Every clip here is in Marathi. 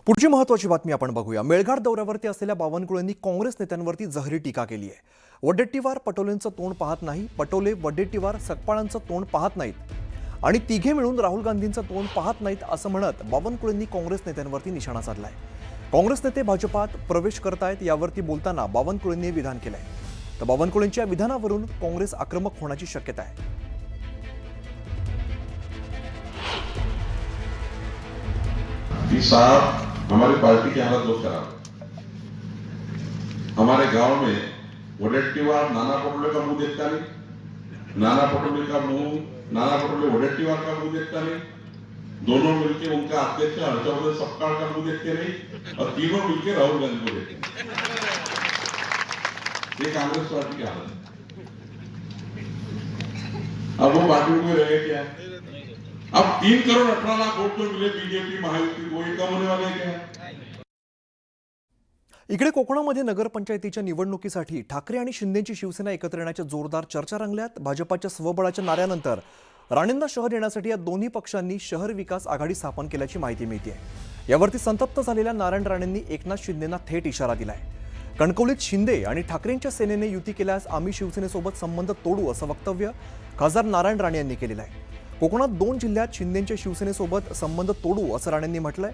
पुढची महत्त्वाची बातमी आपण बघूया। मेळघाट दौऱ्यावरती असलेल्या बावनकुळेंनी काँग्रेस नेत्यांवरती जहरी टीका केली आहे। वडेट्टीवार पटोलेंचं तोंड पाहत नाही, पटोले वडेट्टीवार सकपाळांचं तोंड पाहत नाहीत आणि तिघे मिळून राहुल गांधींचं तोंड पाहत नाहीत असं म्हणत बावनकुळेंनी काँग्रेस नेत्यांवरती निशाणा साधलाय। काँग्रेस नेते भाजपात प्रवेश करतायत यावरती बोलताना बावनकुळेंनी विधान केलंय। तर बावनकुळेंच्या विधानावरून काँग्रेस आक्रमक होण्याची शक्यता आहे। साहब हमारी पार्टी की हालत बहुत खराब है। हमारे गांव में वडेट्टीवार नाना पटोले का मुंह देखता नहीं, नाना पटोले वडेट्टीवार का मुंह देखता नहीं, दोनों मिलकर उनका अध्यक्ष हर्षवर्धन सपकाळ का मुंह देखते नहीं और तीनों मिलकर राहुल गांधी को देखते हैं। ये कांग्रेस पार्टी की हालत है। अब वो पार्टी में रहे क्या? अब 3 करोड़ 18 लाख वोट तो मिले बीजेपी महायुति को, ये कम होने वाले क्या? इकडे कोकणामध्ये नगरपंचायतीच्या निवडणुकीसाठी ठाकरे आणि शिंदेची शिवसेना एकत्र येण्याच्या जोरदार चर्चा रंगल्यात। भाजपाच्या स्वबळाच्या नाऱ्यानंतर राणेंना शहर येण्यासाठी या दोन्ही पक्षांनी शहर विकास आघाडी स्थापन केल्याची माहिती मिळते। यावरती संतप्त झालेल्या नारायण राणेंनी एकनाथ शिंदेंना थेट इशारा दिलाय। कणकवलीत शिंदे आणि ठाकरेंच्या सेनेने युती केल्यास आम्ही शिवसेनेसोबत संबंध तोडू असं वक्तव्य खासदार नारायण राणे यांनी केलेलं आहे। कोकणात 2 जिल्ह्यात शिंदेंच्या शिवसेनेसोबत संबंध तोडू असं राणेंनी म्हटलंय।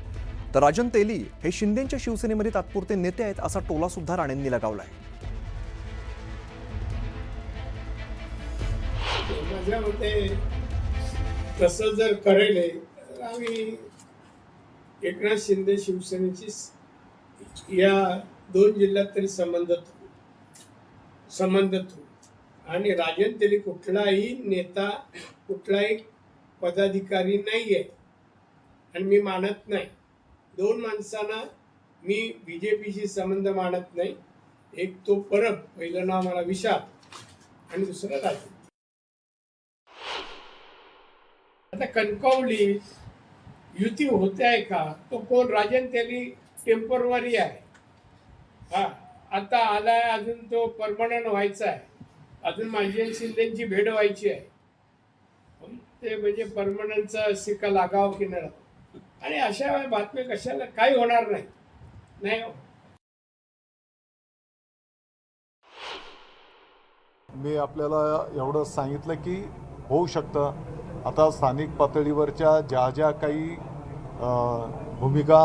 तर राजन तेली हे शिंदेंच्या शिवसेनेमध्ये तात्पुरते नेते आहेत असा टोला सुद्धा राणेंनी लगावलाय। माझ्या मते तसं जर करेल तर आम्ही एकनाथ शिंदे शिवसेनेची या 2 जिल्ह्यात तरी संबंध आणि राजन तेली कुठलाही नेता कुठलाही पदाधिकारी नाहीये आणि मी मानत नाही। 2 माणसांना मी बीजेपीशी संबंध मानत नाही। एक तो परब, पहिलं नाव मला विशाल आणि दुसरं राजन। आता कणकवली युती होते आहे का? तो कोण? राजन तेली टेम्पररी आहे। आता आलाय, अजून तो परमनंट व्हायचा आहे। अजून माझी शिंदेची भेट व्हायची आहे। ते म्हणजे परमनंटचा सिक्का लागाव की नाही, आणि अशा बातम्या कशाला काही होणार नाही। मी आपल्याला एवढं सांगितलं की होऊ शकतं। आता स्थानिक पातळीवरच्या ज्या काही भूमिका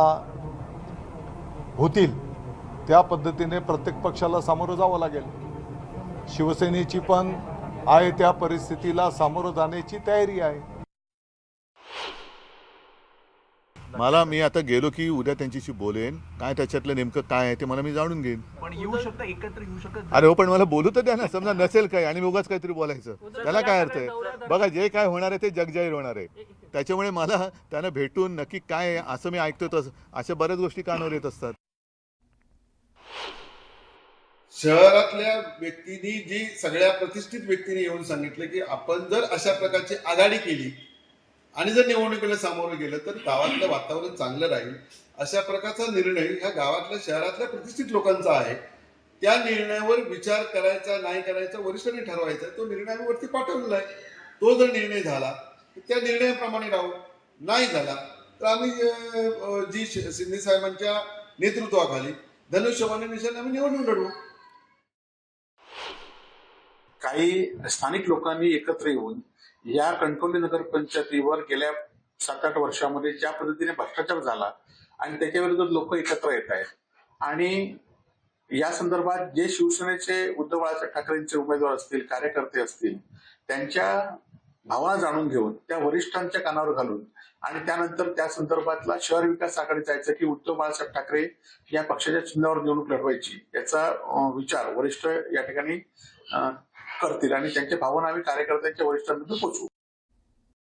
होतील त्या पद्धतीने प्रत्येक पक्षाला सामोरं जावं लागेल। शिवसेनेची पण आहे त्या परिस्थितीला सामोरं जाण्याची तयारी आहे। मी आता गेलो की उद्या त्यांच्याशी बोलेन, काय त्याच्यातलं नेमकं काय आहे ते मी जाणून घेईन। पण येऊ शकतं, एकत्र येऊ शकत। अरे हो, पण मला बोलू तर द्या ना। समजा नसेल काय आणि मी उगाच काहीतरी बोलायचं, त्याला काय अर्थ आहे? बघा, जे काय होणार आहे ते जगजाहीर होणार आहे। त्याच्यामुळे मला त्यांना भेटून नक्की काय आहे असं मी ऐकतो, तसं अशा बऱ्याच गोष्टी कानावर येत असतात। शहरातल्या व्यक्तींनी, जी सगळ्या प्रतिष्ठित व्यक्तींनी येऊन सांगितलं की आपण जर अशा प्रकारची आघाडी केली आणि जर निवडणुकीला सामोरं गेलं तर गावातलं वातावरण चांगलं राहील, अशा प्रकारचा निर्णय ह्या गावातल्या शहरातल्या प्रतिष्ठित लोकांचा आहे। त्या निर्णयावर विचार करायचा नाही करायचा वरिष्ठांनी ठरवायचा। तो निर्णय आम्ही वरती पाठवलेला आहे। तो जर निर्णय झाला त्या निर्णयाप्रमाणे राहू, नाही झाला तर आम्ही जी शिंदे साहेबांच्या नेतृत्वाखाली धनुष्यबाण निशाने आम्ही निवडणूक लढवू। काही स्थानिक लोकांनी एकत्र येऊन या कणकवली नगरपंचायतीवर गेल्या 7-8 वर्षामध्ये ज्या पद्धतीने भ्रष्टाचार झाला आणि त्याच्याविरुद्ध लोक एकत्र येत आहेत, आणि या संदर्भात जे शिवसेनेचे उद्धव बाळासाहेब ठाकरेंचे उमेदवार असतील, कार्यकर्ते असतील, त्यांच्या भावना जाणून घेऊन त्या वरिष्ठांच्या कानावर घालून आणि त्यानंतर त्या संदर्भातला शहर विकास आघाडी जायचं की उद्धव बाळासाहेब ठाकरे या पक्षाच्या चिन्हावर निवडणूक लढवायची याचा विचार वरिष्ठ या ठिकाणी करतील आणि त्यांच्या भावना आम्ही कार्यकर्त्यांच्या वरिष्ठांपर्यंत पोहोचवू।